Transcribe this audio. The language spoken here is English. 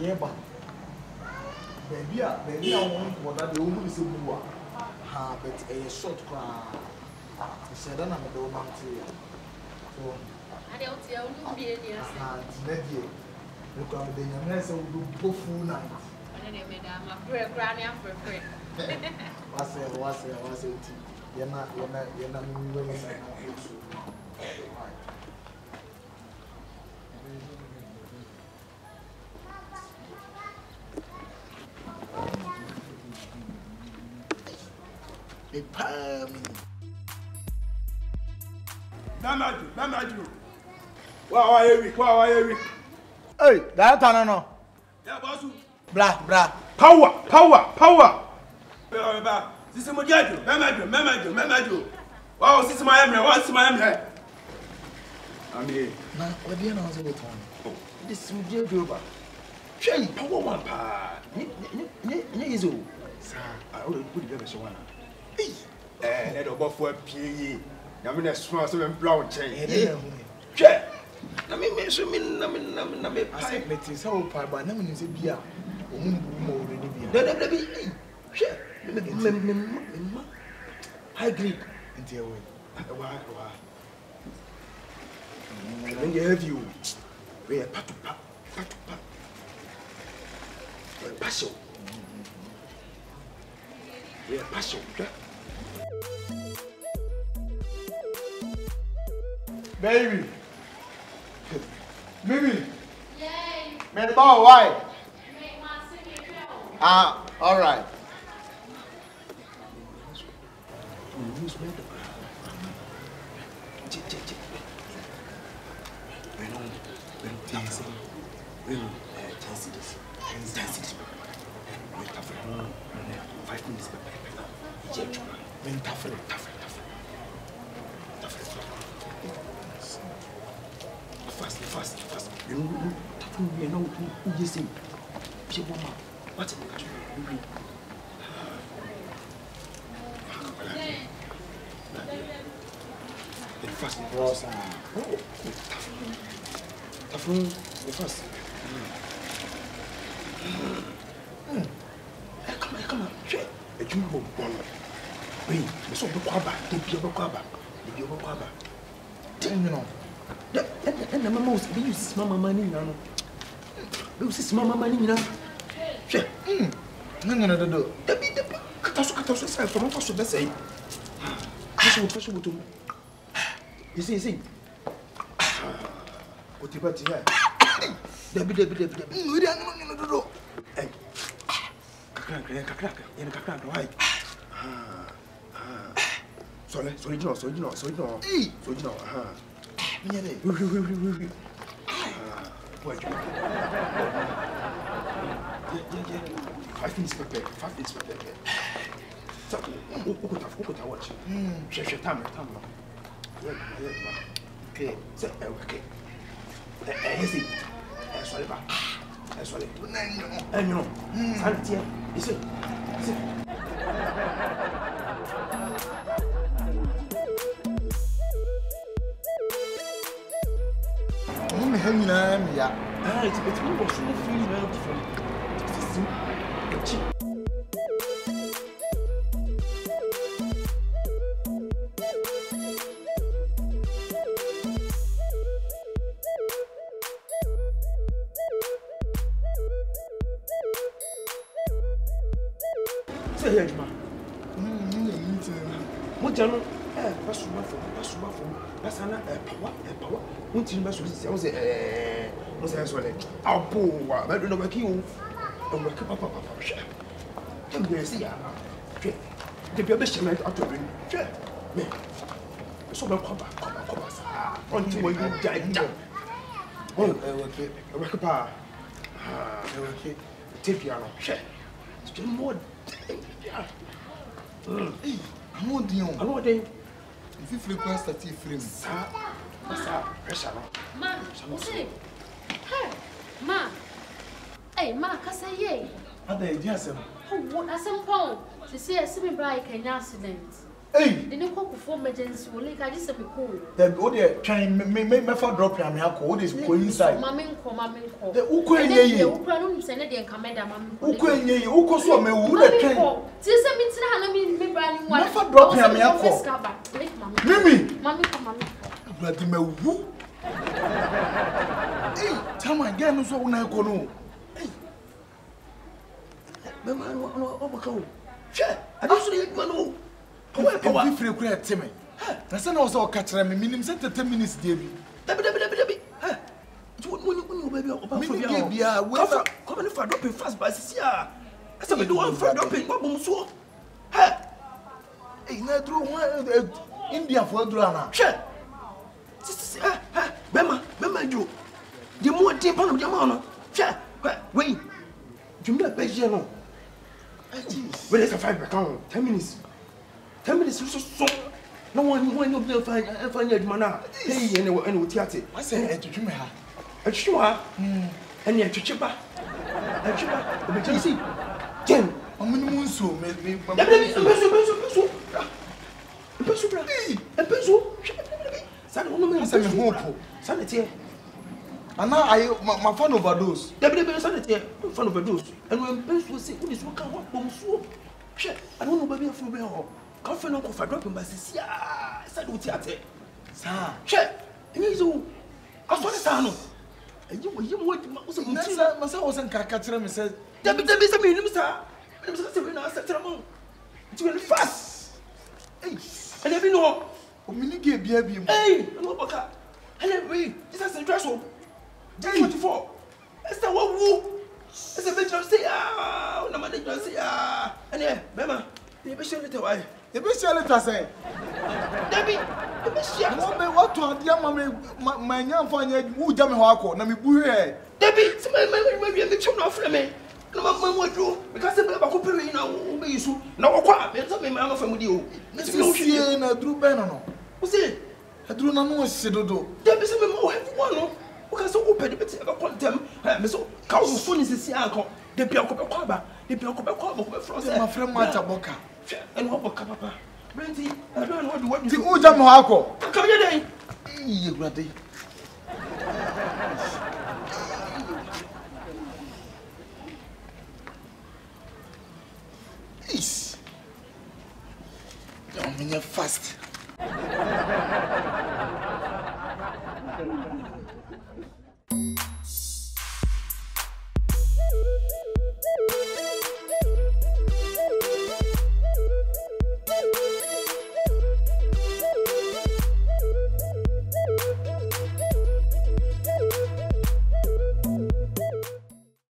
Yeah, but baby, I want what I do is a bua. Ha, but a short cry. I said, I'm a dog material. So, I don't see how to be in here. Look at the young man, so do both full night. And then, madam, I'm very granny and for free. What's it? You're not moving. Namaju. Wow, I Hey, that no. Yeah, boss. Bra. Power. This is Mojaju. Namaju. Wow, this is my emre. What's my emre? I'm here. Now, what do you know about it? This is Mojaju. Shay, power one pa. Nizo. Sir, I already put the show one. Let the buff for PE. I mean, a small seven brown chain. Shay. I mean, I say, it is so far, but no one is a beer. High grade into your way. When you have you, we are pat. Passion. We are passion. Baby. Mimi. Yay! Man, why? Make my city go. Ah, all right. Fast. You know, you see. People, what's it? Fast. Come on. A jumbo ball. Wait, so the quaba, the quaba. You know. And the mamma was use mama money now. Use mama money now. No. The Katasu side from us, let's say. This will do. You see. What you got here? Debbie. We don't know. Hey. Crack. Right. Sorry, no. So you know. What? Yeah. 5 minutes prepared. So, who could watch? Share time. Yeah. Okay. So, okay. Easy. Sorry. And you know, Santia, you see. It's more was really feeling very different. Say here, man. What channel? That's power. One thing about I was what's that one? I'll pull. I don't know what you. I'm going to keep up. I'm going to see ya. The best man out of it. So, come. Until you die. Oh, okay. A record bar. Okay. Take piano. Still more. I'm not doing. If you request that you frame, pressure. Ma, hey. Ma. Hey, Ma, cause I say, Ada, yes, oh, what a simple. She says, "Simi Bright can accident." Hey. The new cook for emergency will like I just say cool. The other trying me for drop ya me akọ. What is go inside? Mama nko. The uko enye. Uko no send the camera mama. Uko enye. Uko so me wu the train. Ti se mi tira na me brand one. Me for drop ya me akọ. Mimi. Mama. Bloody me wu. Hey, tell my girl no so una ko no. Hey. Be man no obaka. She, I don't see you man. Power free kura teme. Na say na wo so catch me minim say 30 minutes dey bi. Dabi. Ha. When baby opa for bia we come and for dropping fast by sis ya. I say me do one for dropping what bom so. Ha. Eh na dro one India for dro na. She. Ha. Bema jo. The more deep on the man. She. Wait. You me be je no. When it's a 5 account 10 minutes. 10 minutes so. No one you find your man. Hey, and theater. I say to me ha. Sure. And yet to chipper. And chipper. But you see, Jen, I'm in the moon so me. Sanity. And now my phone overdose. Sanity. Phone overdose. And when pencil say, what is what can walk bomb so? I don't know, baby, for me. Coffee no for dropping by sis. Yeah, said with theater. Sir, Check. And he's all. I saw the sound. And you what was a myself wasn't catching me said, Debbie, some minutes, sir. I'm set among. It's really fast. Hey, and every no. Communicate, baby. Hey, no, Baka. And every, this is a dress home. 24. That's the one woo. It's a bit of say, no matter you say, and yeah, Bema, the bishop little way. The bishop say, Debbie, the bishop. What to dear mammy, my young father, who damn hawko, Nami Bure. Debbie, some of my baby, children of me. No, Mamma would do because the Baba could be no be so. No, what? There's something my family with you. It's no she and I drew Benno. What's it? I drew no Sidodo. Debbie, some more have one. Because so open the bit upon them. So, cow phone is the Siaco, the Piaco, the Piaco from my friend Marta Boca. And what Papa? Brandy, I don't know what the Ujam Hako. Come here, day. You ready? Yes. Don't mean fast.